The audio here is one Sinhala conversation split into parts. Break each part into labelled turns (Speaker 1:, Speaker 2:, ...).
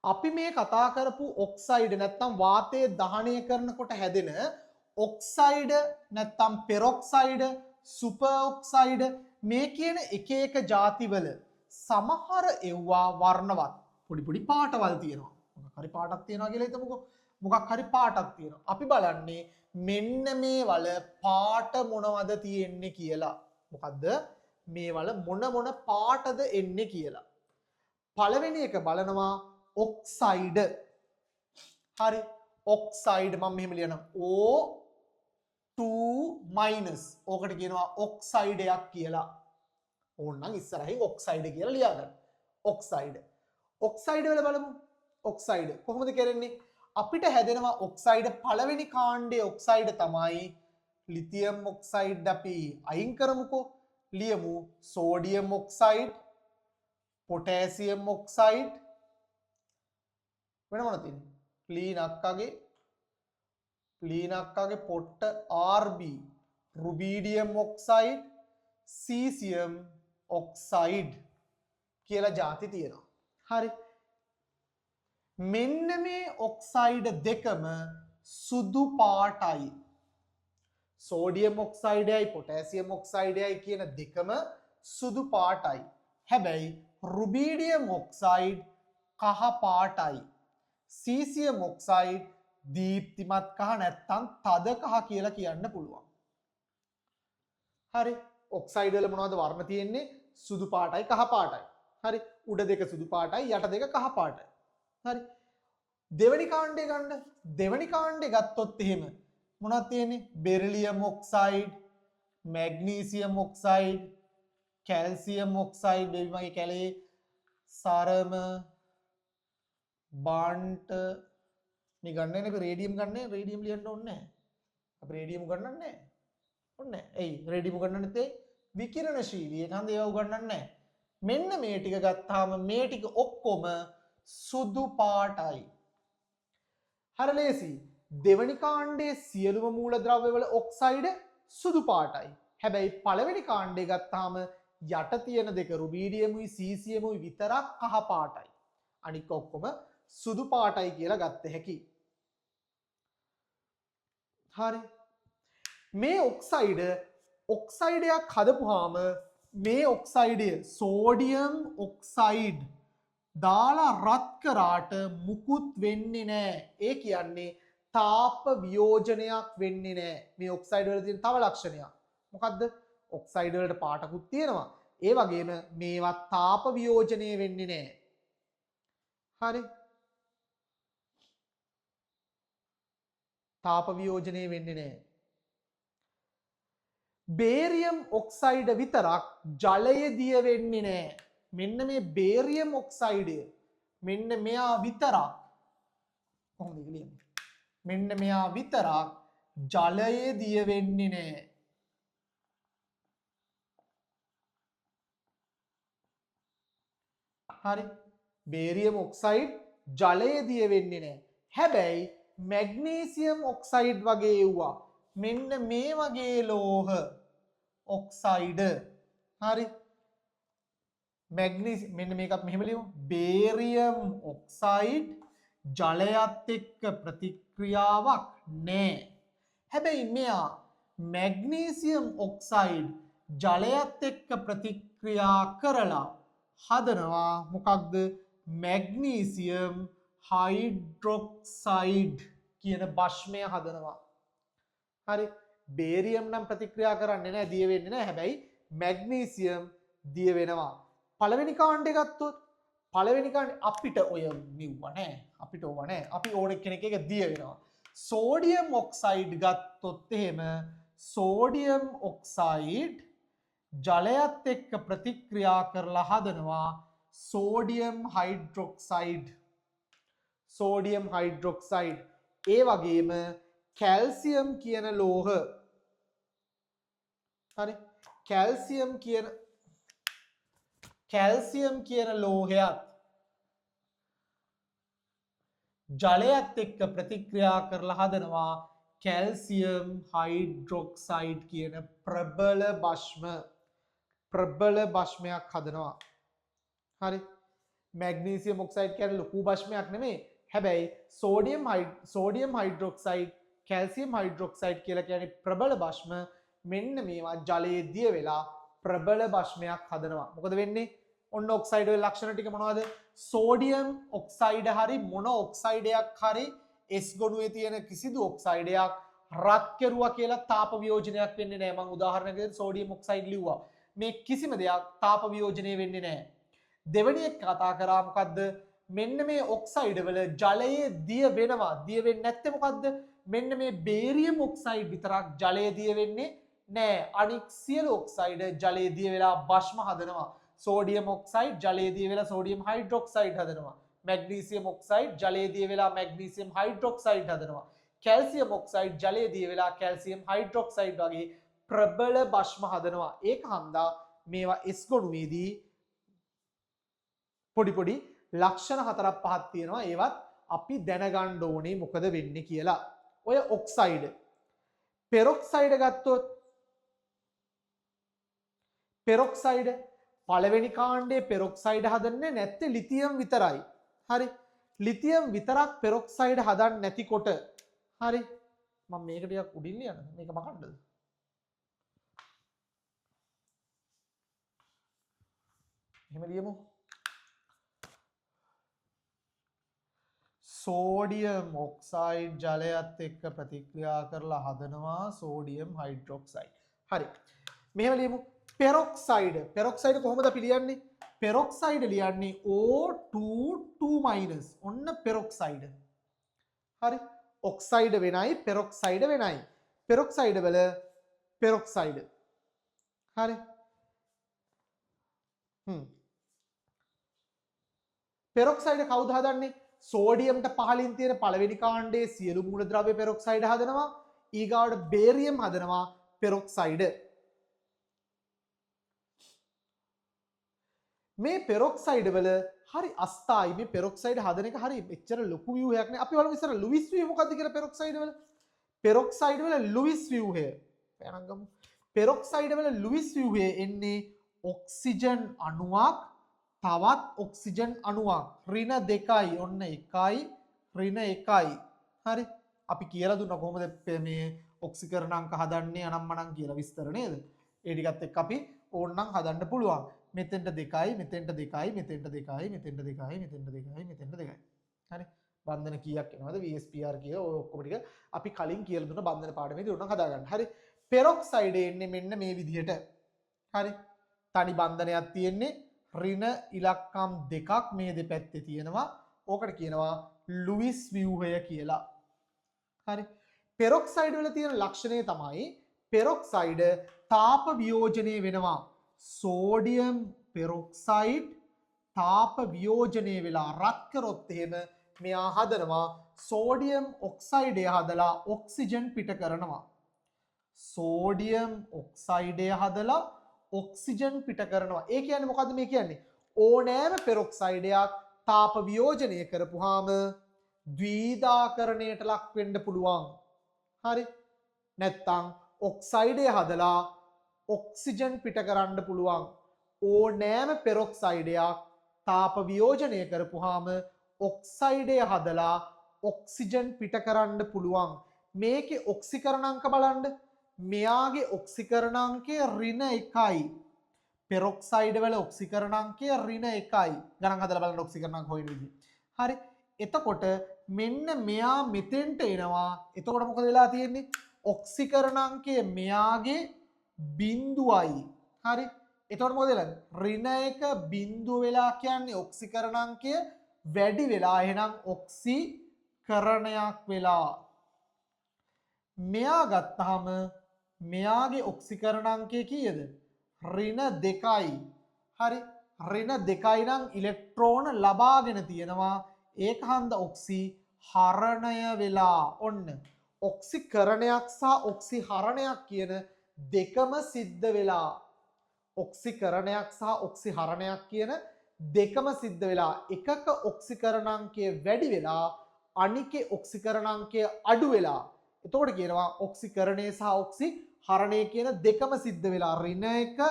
Speaker 1: අපි මේ කතා කරපු ඔක්සයිඩ් නැත්නම් වාතය දහනය කරනකොට හැදෙන ඔක්සයිඩ් නැත්නම් පෙරොක්සයිඩ් සුපර් ඔක්සයිඩ් මේ කියන එක එක ಜಾතිවල සමහර ඒවා වර්ණවත් පොඩි පොඩි පාටවල් තියෙනවා. මොකක් හරි පාටක් තියෙනවා කියලා හිතමුකෝ. මොකක් හරි පාටක් තියෙනවා. අපි බලන්නේ මෙන්න මේ වල පාට මොනවද තියෙන්නේ කියලා. මොකද්ද මේ වල මොන පාටද එන්නේ කියලා. පළවෙනි එක බලනවා ඔක්සයිඩ්. හරි ඔක්සයිඩ් මම මෙහෙම ලියනවා O2- ඕකට කියනවා ඔක්සයිඩ් එකක් කියලා. ඕනනම් ඉස්සරහින් ඔක්සයිඩ් කියලා ලියාගන්න. ඔක්සයිඩ්. ඔක්සයිඩ් වල බලමු. ඔක්සයිඩ් කොහොමද කරන්නේ? අපිට හැදෙනවා ඔක්සයිඩ් පළවෙනි කාණ්ඩයේ ඔක්සයිඩ් තමයි ලිතියම් ඔක්සයිඩ්. අපි අයින් කරමුකෝ. ලියමු සෝඩියම් ඔක්සයිඩ්, පොටෑසියම් ඔක්සයිඩ්, වෙන මොනවද තියෙන්නේ? ප්ලීනක්කගේ පොට්ට RB, රුබීඩියම් ඔක්සයිඩ්, සීසියම් ඔක්සයිඩ් කියලා ಜಾති තියෙනවා. හරි. මෙන්න මේ ඔක්සයිඩ් දෙකම සුදු පාටයි. සෝඩියම් ඔක්සයිඩයයි පොටෑසියම් ඔක්සයිඩයයි කියන දෙකම සුදු පාටයි. හැබැයි රුබීඩියම් ඔක්සයිඩ් කහ පාටයි. සීසියම් ඔක්සයිඩ් දීප්තිමත් කහ නැත්තම් තද කහ කියලා කියන්න පුළුවන්. හරි. ඔක්සයිඩ් වල මොනවද වර්ණ තියෙන්නේ? සුදු පාටයි කහ පාටයි. හරි. උඩ දෙක සුදු පාටයි යට දෙක කහ පාටයි. හරි. දෙවෙනි කාණ්ඩය ගන්න. දෙවෙනි කාණ්ඩය ගත්තොත් එහෙම මොනවද තියෙන්නේ? Beryllium oxide, magnesium oxide, calcium oxide, baby මගේ කැලේ සරම බාන්ට මේ ගන්න නේ. අපි රේඩියම් ගන්න. රේඩියම් ලියන්න ඕනේ නැහැ. අපි රේඩියම් ගන්නන්නේ නැහැ. ඕනේ නැහැ. එයි රේඩියම් ගන්න නැතේ විකිරණශීලී එකන්ද ඒවා උගන්නන්නේ නැහැ. මෙන්න මේ ටික ගත්තාම මේ ටික ඔක්කොම සුදු පාටයි. හර ලේසි. දෙවනි කාණ්ඩයේ සියලුම මූලද්‍රව්‍යවල ඔක්සයිඩ් සුදු පාටයි. හැබැයි පළවෙනි කාණ්ඩය ගත්තාම යට තියෙන දෙක රුබීඩියමුයි සීසියමුයි විතරක් කහ පාටයි. අනික ඔක්කොම සුදු පාටයි කියලා ගත්ත හැකි. හරි. මේ ඔක්සයිඩයක් හදපුවාම මේ ඔක්සයිඩය සෝඩියම් ඔක්සයිඩ් දාලා රත් කරාට මුකුත් වෙන්නේ නැහැ. ඒ කියන්නේ තාප වියෝජනයක් වෙන්නේ නැහැ. මේ ඔක්සයිඩ් වල තියෙන තව ලක්ෂණයක්. මොකද්ද? ඔක්සයිඩ් වලට පාටකුත් තියෙනවා. ඒ වගේම මේවා තාප වියෝජනය වෙන්නේ නැහැ. හරි. තාප වියෝජනය වෙන්නේ නැහැ. බේරියම් ඔක්සයිඩ් විතරක් ජලයේ දිය වෙන්නේ නැහැ. මෙන්න මේ බේරියම් ඔක්සයිඩය මෙන්න මෙයා විතරක් කොහොමද ලියන්නේ? මෙන්න මෙයා විතරක් ජලයේ දිය වෙන්නේ නැහැ. හරි. බේරියම් ඔක්සයිඩ් ජලයේ දිය වෙන්නේ නැහැ. හැබැයි මැග්නීසියම් ඔක්සයිඩ් වගේ එව්වා මෙන්න මේ වගේ ලෝහ ඔක්සයිඩ්. හරි. මෙන්න මේකත් මෙහෙම ලියමු. බේරියම් ඔක්සයිඩ් ජලයත් එක්ක ප්‍රතික්‍රියාවක් නැහැ. හැබැයි මෙයා මැග්නීසියම් ඔක්සයිඩ් ජලයත් එක්ක ප්‍රතික්‍රියා කරලා හදනවා මොකක්ද? මැග්නීසියම් හයිඩ්‍රොක්සයිඩ් කියන භස්මය හදනවා. හරි. බේරියම් නම් ප්‍රතික්‍රියා කරන්නේ නැහැ, දිය වෙන්නේ නැහැ. හැබැයි මැග්නීසියම් දිය වෙනවා. පළවෙනි කාණ්ඩය ගත්තොත් පළවෙනි කාණ්ඩේ අපිට ඔය නිව්ව නැහැ. අපිට ඕව නැහැ. අපි ඕන කෙනෙක් එක දිය වෙනවා. සෝඩියම් ඔක්සයිඩ් ගත්තොත් එහෙම සෝඩියම් ඔක්සයිඩ් ජලයත් එක්ක ප්‍රතික්‍රියා කරලා හදනවා සෝඩියම් හයිඩ්‍රොක්සයිඩ්. Sodium hydroxide. ඒ වගේම කැල්සියම් කියන ලෝහ. හරි. කැල්සියම් කියන ලෝහයත් ජලයත් එක්ක ප්‍රතික්‍රියා කරලා හදනවා කැල්සියම් හයිඩ්‍රොක්සයිඩ් කියන ප්‍රබල භස්මයක් හදනවා. හරි. මැග්නීසියම් ඔක්සයිඩ් කියන්නේ ලොකු භස්මයක් නෙමෙයි. හැබැයි සෝඩියම් හයිඩ්‍රොක්සයිඩ්, කැල්සියම් හයිඩ්‍රොක්සයිඩ් කියලා කියන්නේ ප්‍රබල භස්ම. මෙන්න මේවා ජලයේ දිය වෙලා ප්‍රබල භස්මයක් හදනවා. මොකද වෙන්නේ? ඔන්න ඔක්සයිඩ් වල ලක්ෂණ ටික මොනවද? සෝඩියම් ඔක්සයිඩ් හරි මොන ඔක්සයිඩයක් හරි S ගොනුවේ තියෙන කිසිදු ඔක්සයිඩයක් රත් කෙරුවා කියලා තාප වියෝජනයක් වෙන්නේ නැහැ. මම උදාහරණයකට සෝඩියම් ඔක්සයිඩ් ලිව්වා. මේ කිසිම දෙයක් තාප වියෝජනය වෙන්නේ නැහැ. දෙවෙනි එක කතා කරා මොකද්ද? මෙන්න මේ ඔක්සයිඩ් වල ජලයේ දිය වෙනවා. දිය වෙන්නේ නැත්තේ මොකද්ද? මෙන්න මේ බේරියම් ඔක්සයිඩ් විතරක් ජලයේ දිය වෙන්නේ නැහැ. අනික් සියලු ඔක්සයිඩ් ජලයේ දිය වෙලා භස්ම හදනවා. සෝඩියම් ඔක්සයිඩ් ජලයේ දිය වෙලා සෝඩියම් හයිඩ්‍රොක්සයිඩ් හදනවා. මැග්නීසියම් ඔක්සයිඩ් ජලයේ දිය වෙලා මැග්නීසියම් හයිඩ්‍රොක්සයිඩ් හදනවා. කැල්සියම් ඔක්සයිඩ් ජලයේ දිය වෙලා කැල්සියම් හයිඩ්‍රොක්සයිඩ් වගේ ප්‍රබල භස්ම හදනවා. ඒක හන්දා මේවා S ගොනුවේදී පොඩි පොඩි ලක්ෂණ 4-5ක් තියෙනවා. ඒවත් අපි දැනගන්න ඕනේ මොකද වෙන්නේ කියලා. ඔය ඔක්සයිඩ් පෙරොක්සයිඩ් ගත්තොත් පෙරොක්සයිඩ් පළවෙනි කාණ්ඩයේ පෙරොක්සයිඩ් හදන්නේ නැත්තේ ලිතියම් විතරයි. හරි. ලිතියම් විතරක් පෙරොක්සයිඩ් හදන්නේ නැතිකොට හරි. මම මේක ටිකක් උඩින් ලියන්න. මේක මකන්නද? එහෙම ලියමු. සෝඩියම් ඔක්සයිඩ් ජලයත් එක්ක ප්‍රතික්‍රියා කරලා හදනවා සෝඩියම් හයිඩ්‍රොක්සයිඩ්. හරි. මෙහෙම ලියමු. පෙරොක්සයිඩ් කොහොමද අපි ලියන්නේ? පෙරොක්සයිඩ් ලියන්නේ O2 ඔන්න පෙරොක්සයිඩ්. හරි. ඔක්සයිඩ් වෙනයි පෙරොක්සයිඩ් වෙනයි. පෙරොක්සයිඩ් වල පෙරොක්සයිඩ්. හරි. පෙරොක්සයිඩ් කවුද හදන්නේ? සෝඩියම්ට පහලින් තියෙන පළවෙනි කාණ්ඩයේ සියලු මූලද්‍රව්‍ය පෙරොක්සයිඩ් හදනවා. ඊගාවට බේරියම් හදනවා පෙරොක්සයිඩ්. මේ පෙරොක්සයිඩ් වල හරි අස්ථායි. මේ පෙරොක්සයිඩ් හදන එක හරි එච්චර ලොකු ව්‍යුහයක් නේ. අපි බලමු ඉස්සර ලුයිස් ව්‍යුහ මොකක්ද කියලා පෙරොක්සයිඩ් වල. පෙරොක්සයිඩ් වල ලුයිස් ව්‍යුහය. පැනන් ගමු. පෙරොක්සයිඩ් වල ලුයිස් ව්‍යුහය එන්නේ ඔක්සිජන් අණුවක් තවත් ඔක්සිජන් අණුවක් ඍණ 2යි. ඔන්න 1යි ඍණ 1යි. හරි. අපි කියලා දුන්නා කොහොමද මේ ඔක්සිකරණ අංක හදන්නේ අනම්මනම් කියලා විස්තර නේද? ඒ ටිකත් එක්ක අපි ඕනනම් හදන්න පුළුවන්. මෙතෙන්ට 2යි මෙතෙන්ට 2යි මෙතෙන්ට 2යි මෙතෙන්ට 2යි මෙතෙන්ට 2යි මෙතෙන්ට 2යි. හරි. බන්ධන කීයක් එනවද? VSPR කිය ඔය ඔක්කොම ටික අපි කලින් කියලා දුන්න බන්ධන පාඩමේදී ඕනනම් හදාගන්න. හරි. පෙරොක්සයිඩ් එන්නේ මෙන්න මේ විදිහට. හරි. තනි බන්ධනයක් තියෙන්නේ ඍණ ඉලක්කම් දෙකක් මේ දෙපැත්තේ තියෙනවා. ඕකට කියනවා ලුයිස් ව්‍යුහය කියලා. හරි. පෙරොක්සයිඩ් වල තියෙන ලක්ෂණය තමයි පෙරොක්සයිඩ් තාප වියෝජනය වෙනවා. සෝඩියම් පෙරොක්සයිඩ් තාප වියෝජනය වෙලා රත් කරොත් එහෙම මෙයා හදනවා සෝඩියම් ඔක්සයිඩය හදලා ඔක්සිජන් පිට කරනවා. සෝඩියම් ඔක්සයිඩය හදලා ඔක්සිජන් පිට කරනවා. ඒ කියන්නේ මොකද්ද මේ කියන්නේ? ඕනෑම පෙරොක්සයිඩයක් තාප වියෝජනය කරපුවාම ද්විධාකරණයට ලක් වෙන්න පුළුවන්. හරි. නැත්තම් ඔක්සයිඩය හදලා ඔක්සිජන් පිට කරන්න පුළුවන්. ඕනෑම පෙරොක්සයිඩයක් තාප වියෝජනය කරපුවාම ඔක්සයිඩය හදලා ඔක්සිජන් පිට කරන්න පුළුවන්. මේකේ ඔක්සිකරණ අංක බලන්න. මෙයාගේ ඔක්සිකරණ අංකය ඍණ 1යි. පෙරොක්සයිඩ් වල ඔක්සිකරණ අංකය ඍණ 1යි. ගණන් හදලා බලන්න ඔක්සිකරණ අංක හොයන විදිහ. හරි. එතකොට මෙන්න මෙයා මෙතෙන්ට එනවා. එතකොට මොකද වෙලා තියෙන්නේ? ඔක්සිකරණ අංකය මෙයාගේ බිඳුවයි. හරි. එතකොට මොකද වෙලා? ඍණ 1 බිඳුව වෙලා කියන්නේ ඔක්සිකරණ අංකය වැඩි වෙලා එහෙනම් ඔක්සිකරණයක් වෙලා. මෙයා ගත්තාම මෙයාගේ ඔක්සිකරණ අංකය කීයද? ඍණ 2යි. හරි. ඍණ 2යි නම් ඉලෙක්ට්‍රෝන ලබාගෙන තියෙනවා. ඒක හන්ද ඔක්සි හරණය වෙලා. ඔන්න ඔක්සිකරණයක් සහ ඔක්සිහරණයක් කියන දෙකම සිද්ධ වෙලා. ඔක්සිකරණයක් සහ ඔක්සිහරණයක් කියන දෙකම සිද්ධ වෙලා. එකක ඔක්සිකරණ අංකය වැඩි වෙලා අනිකේ ඔක්සිකරණ අංකය අඩු වෙලා. එතකොට කියනවා ඔක්සිකරණය සහ ඔක්සිහරණය කියන දෙකම සිද්ධ වෙලා. ඍණ 1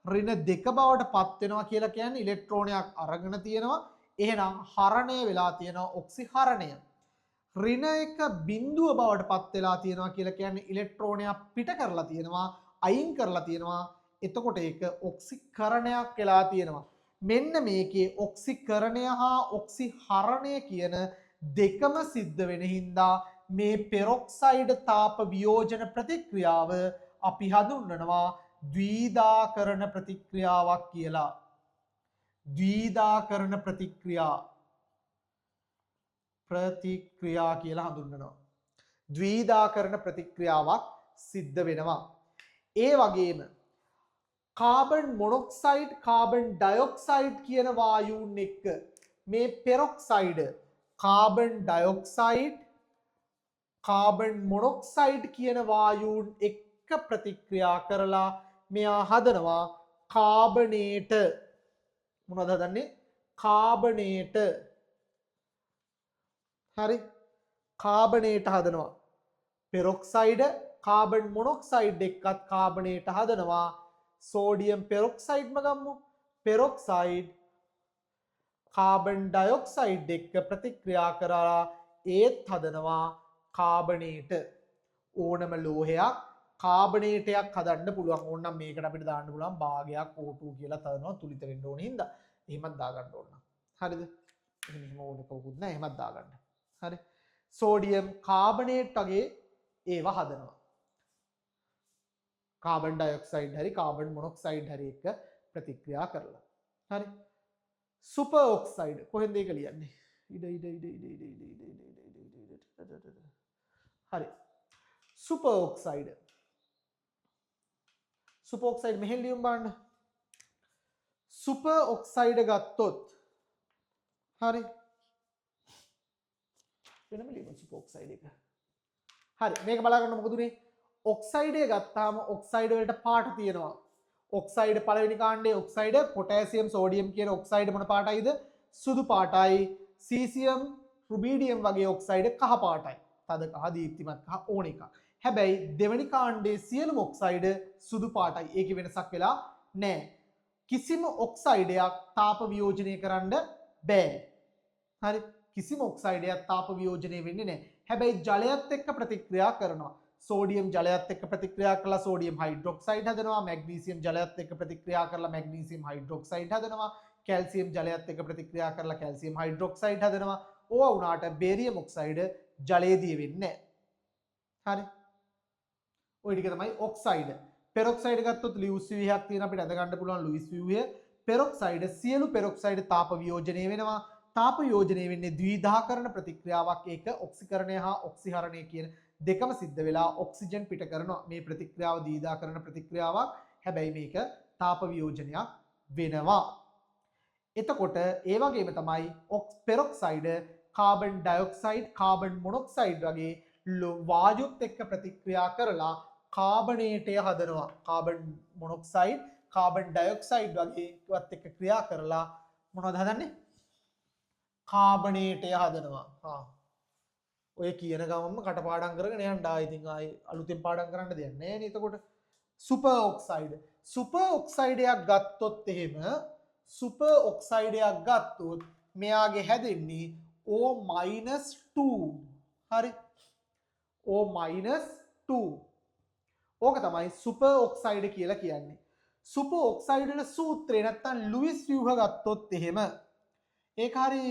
Speaker 1: ඍණ 2 බවට පත් වෙනවා කියලා කියන්නේ ඉලෙක්ට්‍රෝනයක් අරගෙන තියෙනවා. එහෙනම් හරණය වෙලා තියෙනවා ඔක්සිහරණය. ඍණ එක බිඳුව බවට පත් වෙලා තියෙනවා කියලා කියන්නේ ඉලෙක්ට්‍රෝනයක් පිට කරලා තියෙනවා, අයින් කරලා තියෙනවා. එතකොට ඒක ඔක්සිකරණයක් වෙලා තියෙනවා. මෙන්න මේකේ ඔක්සිකරණය හා ඔක්සිහරණය කියන දෙකම සිද්ධ වෙන හින්දා මේ පෙරොක්සයිඩ් තාප වියෝජන ප්‍රතික්‍රියාව අපි හඳුන්වනවා ද්විධාකරණ ප්‍රතික්‍රියාවක් කියලා. ද්විධාකරණ ප්‍රතික්‍රියා කියලා හඳුන්වනවා. ද්විධාකරණ ප්‍රතික්‍රියාවක් සිද්ධ වෙනවා. ඒ වගේම කාබන් මොනොක්සයිඩ් කාබන් ඩයොක්සයිඩ් කියන වායූන් එක්ක මේ peroxide carbon dioxide carbon monoxide කියන වායූන් එක්ක ප්‍රතික්‍රියා කරලා මෙයා හදනවා කාබනේට. මොනවද හදන්නේ? කාබනේට. හරි, කාබනේට හදනවා. පෙරොක්සයිඩ් කාබන් මොනොක්සයිඩ් එක්කත් කාබනේට හදනවා. සෝඩියම් පෙරොක්සයිඩ්ම ගම්මු. පෙරොක්සයිඩ් කාබන් ඩයොක්සයිඩ් එක්ක ප්‍රතික්‍රියා කරලා ඒත් හදනවා කාබනේට. ඕනම ලෝහයක් කාබනේටයක් හදන්න පුළුවන්. ඕනනම් මේකට අපිට දාන්න පුළුවන් භාගයක් O2 කියලා තදනවා තුලිත වෙන්න ඕන හින්දා. එහෙමත් දාගන්න ඕන. හරිද? එහෙම ඕන කවුරුත් නැහැ. එහෙමත් දාගන්න. හරි. සෝඩියම් කාබනේට් වගේ ඒවා හදනවා. කාබන් ඩයොක්සයිඩ් හරි කාබන් මොනොක්සයිඩ් හරි එක ප්‍රතික්‍රියා කරලා. හරි. සුපර් ඔක්සයිඩ් කොහෙන්ද ඒක ලියන්නේ? හරි. Super oxide. සුපර් ඔක්සයිඩ් මෙහෙන් ලියමු බලන්න. සුපර් ඔක්සයිඩ් ගත්තොත් හරි. වෙනම ලියමු සුපර් ඔක්සයිඩ් එක. හරි. මේක බලා ගන්න මොකද උනේ? ඔක්සයිඩ් එක ගත්තාම ඔක්සයිඩ් වලට පාට තියෙනවා. ඔක්සයිඩ් පළවෙනි කාණ්ඩයේ ඔක්සයිඩ් පොටෑසියම් සෝඩියම් කියන ඔක්සයිඩ් මොන පාටයිද? සුදු පාටයි. සීසියම් රුබීඩියම් වගේ ඔක්සයිඩ් කහ පාටයි. තද කහ දීප්තිමත් කහ ඕන එකක්. හැබැයි දෙවෙනි කාණ්ඩයේ සියලුම ඔක්සයිඩ් සුදු පාටයි. ඒකේ වෙනසක් වෙලා නැහැ. කිසිම ඔක්සයිඩයක් තාප වියෝජනය කරන්න බෑ. හරි. කිසිම ඔක්සයිඩයක් තාප වියෝජනය වෙන්නේ නැහැ. හැබැයි ජලයත් එක්ක ප්‍රතික්‍රියා කරනවා. සෝඩියම් ජලයත් එක්ක ප්‍රතික්‍රියා කරලා සෝඩියම් හයිඩ්‍රොක්සයිඩ් හදනවා. මැග්නීසියම් ජලයත් එක්ක ප්‍රතික්‍රියා කරලා මැග්නීසියම් හයිඩ්‍රොක්සයිඩ් හදනවා. කැල්සියම් ජලයත් එක්ක ප්‍රතික්‍රියා කරලා කැල්සියම් හයිඩ්‍රොක්සයිඩ් හදනවා. ඕවා වුණාට බේරියම් ඔක්සයිඩ් ජලයේදී වෙන්නේ නැහැ. හරි. ওই ටික තමයි ඔක්සයිඩ්. පෙරොක්සයිඩ් ගත්තොත් ලියුස් ව්‍යුහයක් තියෙන අපිට අද ගන්න පුළුවන් ලියුස් ව්‍යුහය. පෙරොක්සයිඩ් සියලු පෙරොක්සයිඩ් තාප වියෝජනය වෙනවා. තාප වියෝජනය වෙන්නේ ද්විධාකරණ ප්‍රතික්‍රියාවක්. ඒක ඔක්සිකරණය හා ඔක්සිහරණය කියන දෙකම සිද්ධ වෙලා ඔක්සිජන් පිට කරනවා. මේ ප්‍රතික්‍රියාව ද්විධාකරණ ප්‍රතික්‍රියාවක්. හැබැයි මේක තාප වියෝජනයක් වෙනවා. එතකොට ඒ වගේම තමයි peroxide carbon dioxide carbon monoxide වගේ වායුත් එක්ක ප්‍රතික්‍රියා කරලා කාබනේටය හදනවා. කාබන් මොනොක්සයිඩ් කාබන් ඩයොක්සයිඩ් වගේ ඒවත් එක්ක ක්‍රියා කරලා මොනවද හදන්නේ? කාබනේටය හදනවා. ඔය කියන ගමන්ම කටපාඩම් කරගෙන යන්න ඉතින් ආයි අලුතෙන් පාඩම් කරන්න දෙයක් නැහැ නේ. එතකොට සුපර් ඔක්සයිඩ් එකක් ගත්තොත් එහෙම සුපර් ඔක්සයිඩයක් ගත්තොත් මෙයාගේ හැදෙන්නේ O-2. හරි. O-2. ඕක තමයි සුපර් ඔක්සයිඩ් කියලා කියන්නේ. සුපර් ඔක්සයිඩ් වල සූත්‍රය නැත්තම් ලුයිස් ව්‍යුහ ගත්තොත් එහෙම ඒක හරි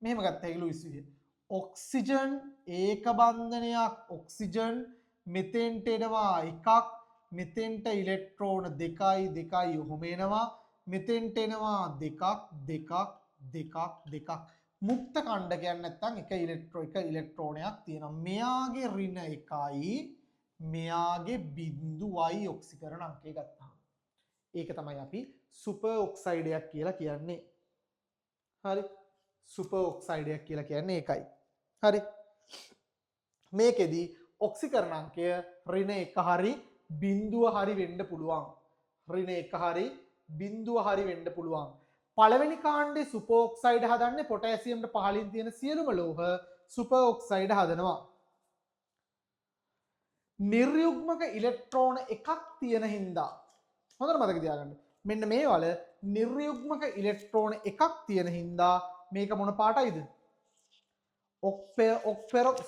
Speaker 1: මෙහෙම ගත්තා ඒක ලුයිස් ව්‍යුහ. ඔක්සිජන් ඒක බන්ධනයක් ඔක්සිජන් මෙතෙන්ට එනවා එකක් මෙතෙන්ට ඉලෙක්ට්‍රෝන දෙකයි ඔහොම එනවා මෙතෙන්ට එනවා දෙකක් මුක්ත කණ්ඩ කියන්නේ නැත්නම් එක ඉලෙක්ට්‍රෝනයක් තියෙනවා. මෙයාගේ ඍණ එකයි මෙයාගේ බිඳුවයි ඔක්සිකරණ අංකය ගත්තාම ඒක තමයි අපි සුපර් ඔක්සයිඩයක් කියලා කියන්නේ. හරි. සුපර් ඔක්සයිඩයක් කියලා කියන්නේ ඒකයි. හරි. මේකෙදි ඔක්සිකරණ අංකය ඍණ 1 හරි බිඳුව හරි වෙන්න පුළුවන්. ඍණ 1 හරි බිඳුව හරි වෙන්න පුළුවන්. පළවෙනි කාණ්ඩේ සුපර් ඔක්සයිඩ් හදන්නේ පොටෑසියම්ට පහළින් තියෙන සියලුම ලෝහ සුපර් ඔක්සයිඩ් හදනවා. නිර්යුග්මක ඉලෙක්ට්‍රෝන එකක් තියෙන හින්දා හොඳට මතක තියාගන්න. මෙන්න මේ වල නිර්යුග්මක ඉලෙක්ට්‍රෝන එකක් තියෙන හින්දා මේක මොන පාටයිද?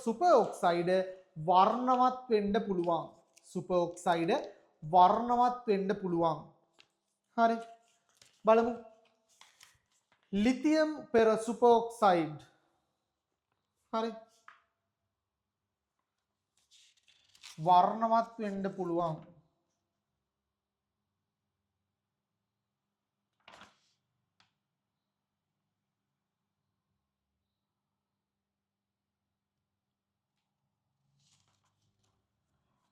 Speaker 1: සුපර් ඔක්සයිඩ් වර්ණවත් වෙන්න පුළුවන්. සුපර් ඔක්සයිඩ් වර්ණවත් වෙන්න පුළුවන්. හරි. බලමු. ලිතියම් පෙර සුපර් ඔක්සයිඩ්. හරි. වර්ණවත් වෙන්න පුළුවන්.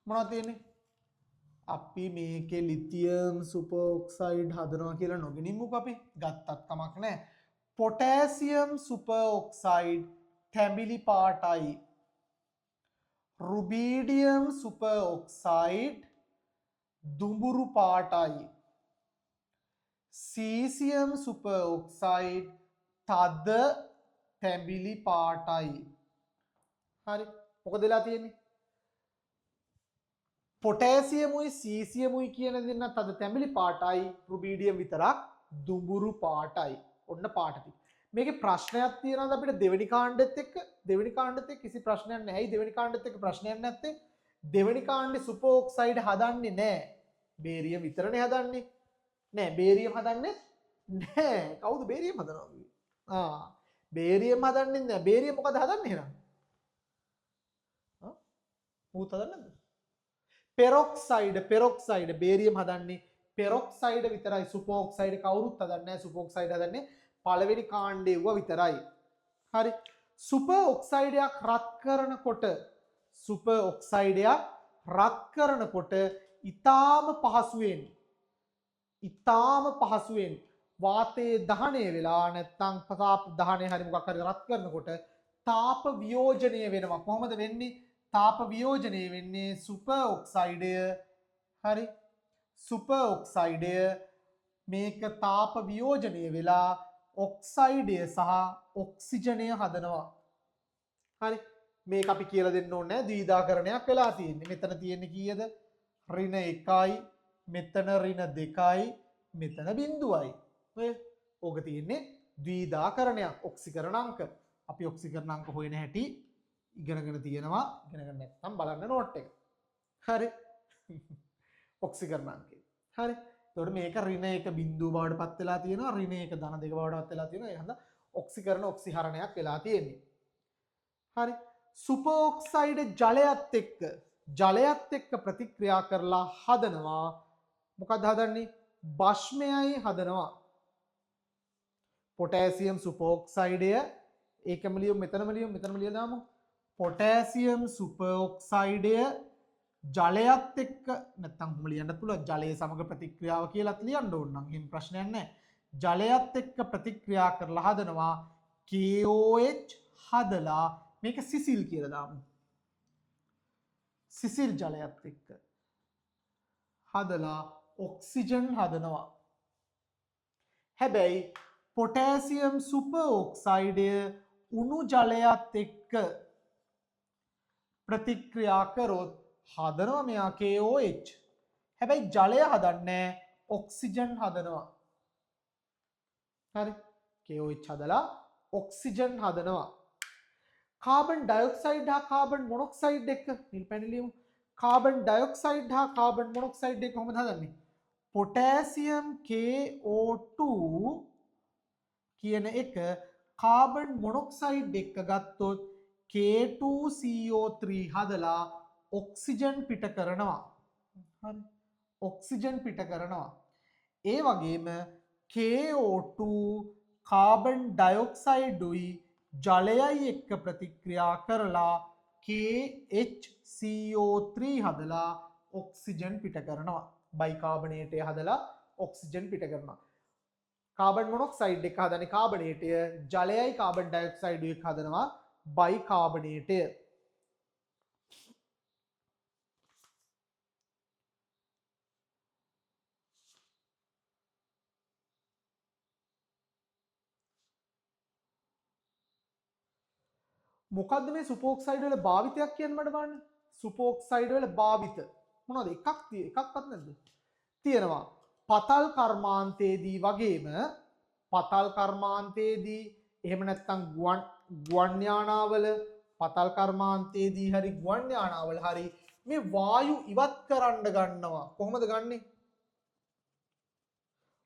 Speaker 1: මොනවද තියෙන්නේ? අපි මේකේ ලිතියම් සුපර් ඔක්සයිඩ් හදනවා කියලා නොගෙනින්මුකෝ අපි. ගත්තත් කමක් නැහැ. පොටෑසියම් සුපර් ඔක්සයිඩ් තැඹිලි පාටයි. රුබීඩියම් සුපර් ඔක්සයිඩ් දුඹුරු පාටයි. සීසියම් සුපර් ඔක්සයිඩ් තද තැඹිලි පාටයි. හරි. මොකද වෙලා තියෙන්නේ? පොටෑසියමුයි සීසියමුයි කියන දෙන්න තද තැඹිලි පාටයි, රුබීඩියම් විතරක් දුඹුරු පාටයි. ඔන්න පාට ටික. මේකේ ප්‍රශ්නයක් තියෙනවද අපිට දෙවෙනි කාණ්ඩෙත් එක්ක? දෙවෙනි කාණ්ඩෙත් එක්ක කිසි ප්‍රශ්නයක් නැහැ. දෙවෙනි කාණ්ඩෙත් එක්ක ප්‍රශ්නයක් නැත්තේ. දෙවෙනි කාණ්ඩේ සුපර් ඔක්සයිඩ් හදන්නේ නැහැ. බේරියම් විතරනේ හදන්නේ. නෑ බේරියම් හදන්නේ නැහැ. කවුද බේරියම් හදනවා? බේරියම් හදන්නේ නැහැ. බේරියම් මොකද හදන්නේ එහෙනම්? ඌත් හදන්නේ නැද්ද? පෙරොක්සයිඩ් බේරියම් හදන්නේ පෙරොක්සයිඩ් විතරයි. සුපර් ඔක්සයිඩ් කවුරුත් හදන්නේ නැහැ. සුපර් ඔක්සයිඩ් හදන්නේ පළවෙනි කාණ්ඩේ වුණා විතරයි. හරි. සුපර් ඔක්සයිඩයක් රත් කරනකොට ඊටාම පහසුවෙන් වාතයේ දහනය වෙලා නැත්නම් තාප දහනය හරි මොකක් හරි රත් කරනකොට තාප වියෝජනය වෙනවා. කොහොමද වෙන්නේ? තාප වියෝජනය වෙන්නේ සුපර් ඔක්සයිඩය. හරි. සුපර් ඔක්සයිඩය මේක තාප වියෝජනය වෙලා ඔක්සයිඩය සහ ඔක්සිජනය හදනවා. හරි. මේක අපි කියලා දෙන්න ඕනේ නැහැ. ද්විධාකරණයක් වෙලා තියෙන්නේ. මෙතන තියෙන්නේ කීයද? ඍණ 1යි, මෙතන ඍණ 2යි, මෙතන බිඳුවයි. ඔය ඕක තියෙන්නේ ද්විධාකරණයක්. ඔක්සිකරණ අංක. අපි ඔක්සිකරණ අංක හොයන හැටි ඉගෙනගෙන තියෙනවා. ඉගෙනගෙන නැත්නම් බලන්න නෝට් එක. හරි. ඔක්සිකරණ අංකය. හරි. එතකොට මේක ඍණ 1 බිඳුව බවට පත් වෙලා තියෙනවා. ඍණ 1 ධන 2 බවට පත් වෙලා තියෙනවා. ඒ හන්ද ඔක්සිකරණ ඔක්සිහරණයක් වෙලා තියෙන්නේ. හරි. සුපර් ඔක්සයිඩ් ජලයත් එක්ක ප්‍රතික්‍රියා කරලා හදනවා. මොකක්ද හදන්නේ? භස්මයයි හදනවා. පොටෑසියම් සුපර් ඔක්සයිඩය ඒකම ලියමු, මෙතනම දාමු. පොටෑසියම් සුපර් ඔක්සයිඩය ජලයත් එක්ක නැත්නම් කොහොම ලියන්නත් පුළුවන්. ජලය සමග ප්‍රතික්‍රියාව කියලාත් ලියන්න ඕන නම් එහෙම ප්‍රශ්නයක් නැහැ. ජලයත් එක්ක ප්‍රතික්‍රියා කරලා හදනවා. KOH හදලා මේක සිසිල් කියලා දාමු. සිසිල් ජලයත් එක්ක හදලා ඔක්සිජන් හදනවා. හැබැයි පොටෑසියම් සුපර් ඔක්සයිඩය උණු ජලයත් එක්ක ප්‍රතික්‍රියා කරොත් හදනවා මෙයා KOH. හැබැයි ජලය හදන්නේ ඔක්සිජන් හදනවා. හරි. KOH හදලා ඔක්සිජන් හදනවා. කාබන් ඩයොක්සයිඩ් හා කාබන් මොනොක්සයිඩ් එක නිල් පැණි කාබන් ඩයොක්සයිඩ් හා කාබන් මොනොක්සයිඩ් එක කොහොමද හදන්නේ? පොටෑසියම් KO2 කියන එක කාබන් මොනොක්සයිඩ් එක්ක ගත්තොත් K2CO3 හදලා ඔක්සිජන් පිට කරනවා. හරි. ඔක්සිජන් පිට කරනවා. ඒ වගේම KO2 කාබන් ඩයොක්සයිඩුයි ජලයයි එක්ක ප්‍රතික්‍රියා කරලා KHCO3 හදලා ඔක්සිජන් පිට කරනවා. බයිකාබනේටය හදලා ඔක්සිජන් පිට කරනවා. කාබන් මොනොක්සයිඩ් එක හදන්නේ කාබනේටය, ජලයයි කාබන් ඩයොක්සයිඩ් එක හදනවා බයිකාබනේටය. මොකද්ද මේ සුපර් ඔක්සයිඩ් වල භාවිතයක් කියන්න මට බලන්න. සුපර් ඔක්සයිඩ් වල භාවිත මොනවද? එකක්වත් නැද්ද? තියෙනවා. පතල් කර්මාන්තයේදී වගේම පතල් කර්මාන්තයේදී එහෙම නැත්නම් ගුවන් යානාවල පතල් කර්මාන්තයේදී හරි ගුවන් යානාවල හරි මේ වායු ඉවත් කරන්න ගන්නවා. කොහොමද ගන්නෙ?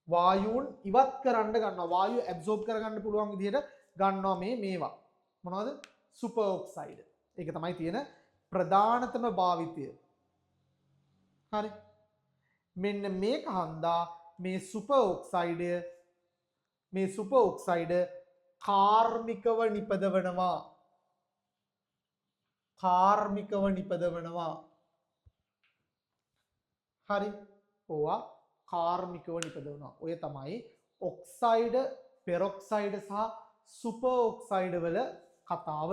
Speaker 1: වායුන් ඉවත් කරන්න ගන්නවා. වායු ඇබ්සෝබ් කරගන්න පුළුවන් විදිහට ගන්නවා මේවා. මොනවද? Super oxide. ඒක තමයි තියෙන ප්‍රධානතම භාවිතය. හරි. මෙන්න මේක හන්දා මේ සුපර් ඔක්සයිඩ් කාර්මිකව නිපදවනවා. හරි. ඕවා කාර්මිකව නිපදවනවා. ඔය තමයි ඔක්සයිඩ්, පෙරොක්සයිඩ් සහ සුපර් ඔක්සයිඩ් වල කතාව.